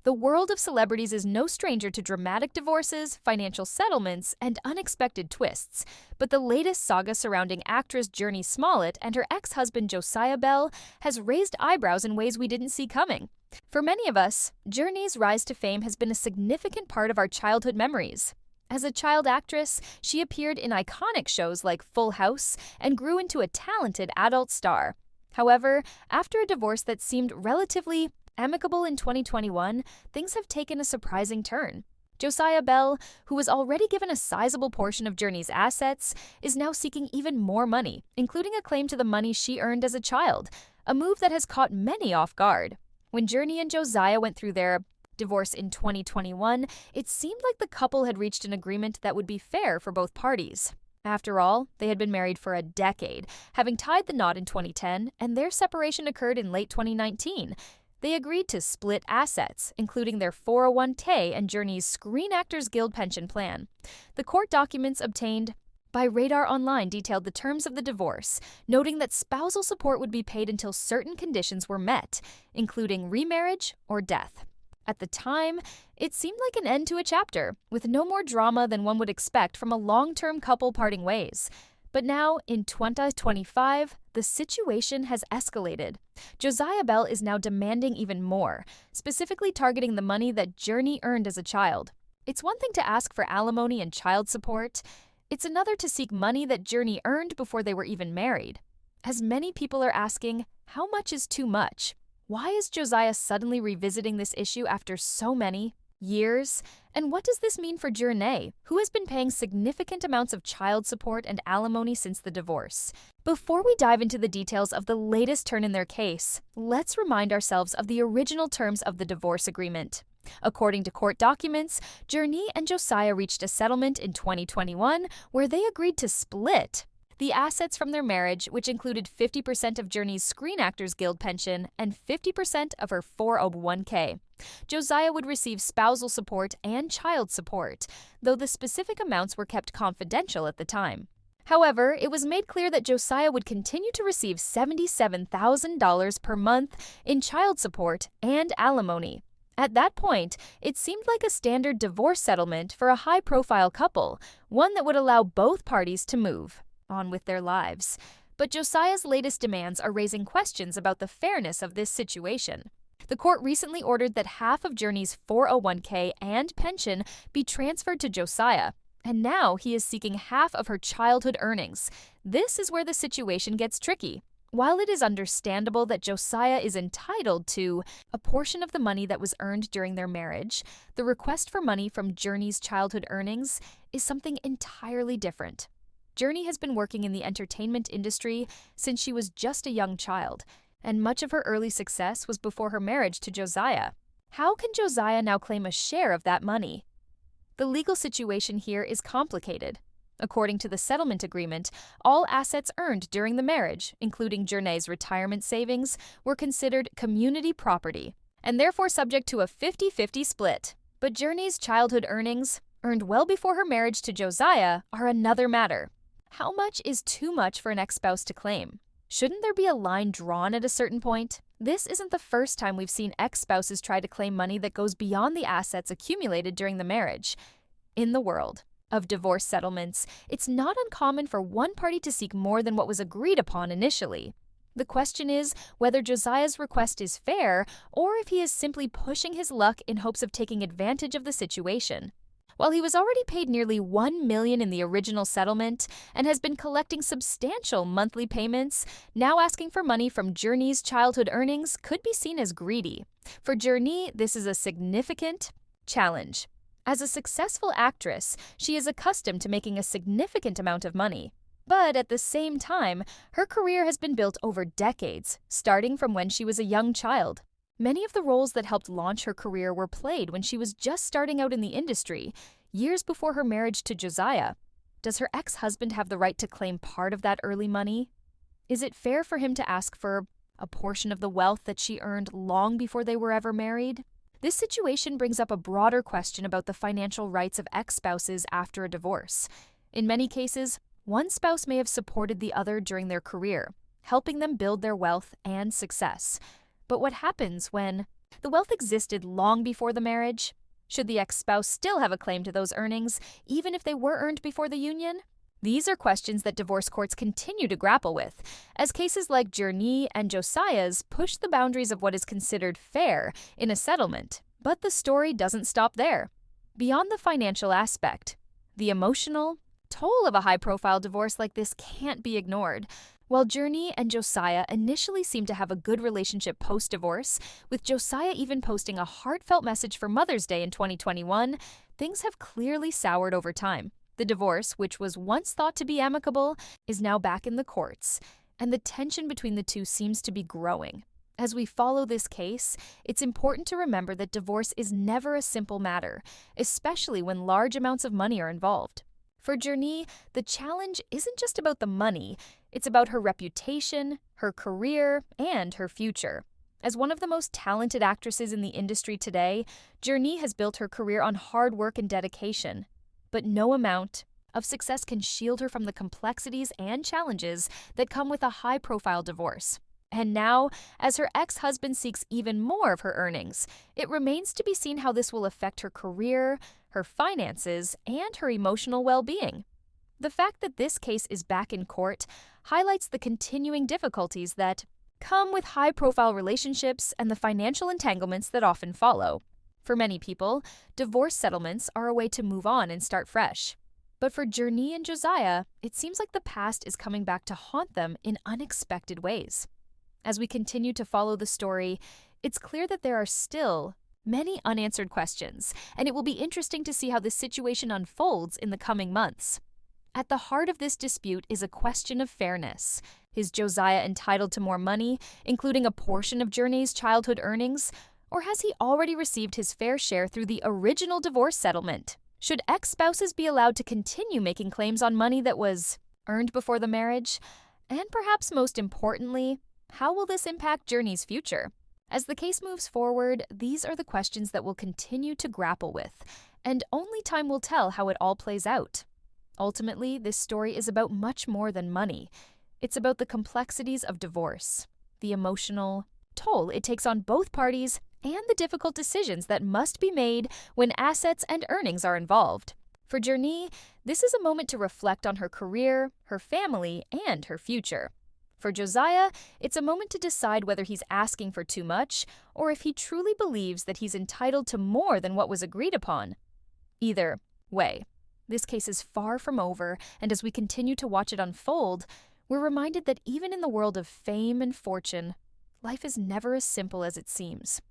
The world of celebrities is no stranger to dramatic divorces, financial settlements, and unexpected twists. But the latest saga surrounding actress Jurnee Smollett and her ex-husband Josiah Bell has raised eyebrows in ways we didn't see coming. For many of us, Jurnee's rise to fame has been a significant part of our childhood memories. As a child actress, she appeared in iconic shows like Full House and grew into a talented adult star. However, after a divorce that seemed relatively amicable in 2021, things have taken a surprising turn. Josiah Bell, who was already given a sizable portion of Jurnee's assets, is now seeking even more money, including a claim to the money she earned as a child, a move that has caught many off guard. When Jurnee and Josiah went through their divorce in 2021, it seemed like the couple had reached an agreement that would be fair for both parties. After all, they had been married for a decade, having tied the knot in 2010, and their separation occurred in late 2019. They agreed to split assets, including their 401k and Jurnee's Screen Actors Guild pension plan. The court documents obtained by Radar Online detailed the terms of the divorce, noting that spousal support would be paid until certain conditions were met, including remarriage or death. At the time, it seemed like an end to a chapter, with no more drama than one would expect from a long-term couple parting ways. But now, in 2025, the situation has escalated. Josiah Bell is now demanding even more, specifically targeting the money that Jurnee earned as a child. It's one thing to ask for alimony and child support. It's another to seek money that Jurnee earned before they were even married. As many people are asking, how much is too much? Why is Josiah suddenly revisiting this issue after so many years? And what does this mean for Jurnee, who has been paying significant amounts of child support and alimony since the divorce? Before we dive into the details of the latest turn in their case, let's remind ourselves of the original terms of the divorce agreement. According to court documents, Jurnee and Josiah reached a settlement in 2021 where they agreed to split the assets from their marriage, which included 50% of Jurnee's Screen Actors Guild pension and 50% of her 401k. Josiah would receive spousal support and child support, though the specific amounts were kept confidential at the time. However, it was made clear that Josiah would continue to receive $77,000 per month in child support and alimony. At that point, it seemed like a standard divorce settlement for a high-profile couple, one that would allow both parties to move on with their lives. But Josiah's latest demands are raising questions about the fairness of this situation. The court recently ordered that half of Jurnee's 401k and pension be transferred to Josiah, and now he is seeking half of her childhood earnings. This is where the situation gets tricky. While it is understandable that Josiah is entitled to a portion of the money that was earned during their marriage, the request for money from Jurnee's childhood earnings is something entirely different. Jurnee has been working in the entertainment industry since she was just a young child, and much of her early success was before her marriage to Josiah. How can Josiah now claim a share of that money? The legal situation here is complicated. According to the settlement agreement, all assets earned during the marriage, including Jurnee's retirement savings, were considered community property, and therefore subject to a 50-50 split. But Jurnee's childhood earnings, earned well before her marriage to Josiah, are another matter. How much is too much for an ex-spouse to claim? Shouldn't there be a line drawn at a certain point? This isn't the first time we've seen ex-spouses try to claim money that goes beyond the assets accumulated during the marriage. In the world of divorce settlements, it's not uncommon for one party to seek more than what was agreed upon initially. The question is whether Josiah's request is fair or if he is simply pushing his luck in hopes of taking advantage of the situation. While he was already paid nearly $1 million in the original settlement and has been collecting substantial monthly payments, now asking for money from Jurnee's childhood earnings could be seen as greedy. For Jurnee, this is a significant challenge. As a successful actress, she is accustomed to making a significant amount of money. But at the same time, her career has been built over decades, starting from when she was a young child. Many of the roles that helped launch her career were played when she was just starting out in the industry, years before her marriage to Josiah. Does her ex-husband have the right to claim part of that early money? Is it fair for him to ask for a portion of the wealth that she earned long before they were ever married? This situation brings up a broader question about the financial rights of ex-spouses after a divorce. In many cases, one spouse may have supported the other during their career, helping them build their wealth and success. But what happens when The wealth existed long before the marriage. Should the ex-spouse still have a claim to those earnings, even if they were earned before the union? These are questions that divorce courts continue to grapple with, as cases like Jurnee and Josiah's push the boundaries of what is considered fair in a settlement. But the story doesn't stop there. Beyond the financial aspect, the emotional toll of a high-profile divorce like this can't be ignored. While Jurnee and Josiah initially seemed to have a good relationship post-divorce, with Josiah even posting a heartfelt message for Mother's Day in 2021, things have clearly soured over time. The divorce, which was once thought to be amicable, is now back in the courts, and the tension between the two seems to be growing. As we follow this case, it's important to remember that divorce is never a simple matter, especially when large amounts of money are involved. For Jurnee, the challenge isn't just about the money, it's about her reputation, her career, and her future. As one of the most talented actresses in the industry today, Jurnee has built her career on hard work and dedication. But no amount of success can shield her from the complexities and challenges that come with a high-profile divorce. And now, as her ex-husband seeks even more of her earnings, it remains to be seen how this will affect her career, her finances, and her emotional well-being. The fact that this case is back in court highlights the continuing difficulties that come with high-profile relationships and the financial entanglements that often follow. For many people, divorce settlements are a way to move on and start fresh. But for Jurnee and Josiah, it seems like the past is coming back to haunt them in unexpected ways. As we continue to follow the story, it's clear that there are still many unanswered questions, and it will be interesting to see how this situation unfolds in the coming months. At the heart of this dispute is a question of fairness. Is Josiah entitled to more money, including a portion of Jurnee's childhood earnings? Or has he already received his fair share through the original divorce settlement? Should ex-spouses be allowed to continue making claims on money that was earned before the marriage? And perhaps most importantly, how will this impact Jurnee's future? As the case moves forward, these are the questions that we'll continue to grapple with, and only time will tell how it all plays out. Ultimately, this story is about much more than money. It's about the complexities of divorce, the emotional toll it takes on both parties, and the difficult decisions that must be made when assets and earnings are involved. For Jurnee, this is a moment to reflect on her career, her family, and her future. For Josiah, it's a moment to decide whether he's asking for too much or if he truly believes that he's entitled to more than what was agreed upon. Either way, this case is far from over, and as we continue to watch it unfold, we're reminded that even in the world of fame and fortune, life is never as simple as it seems.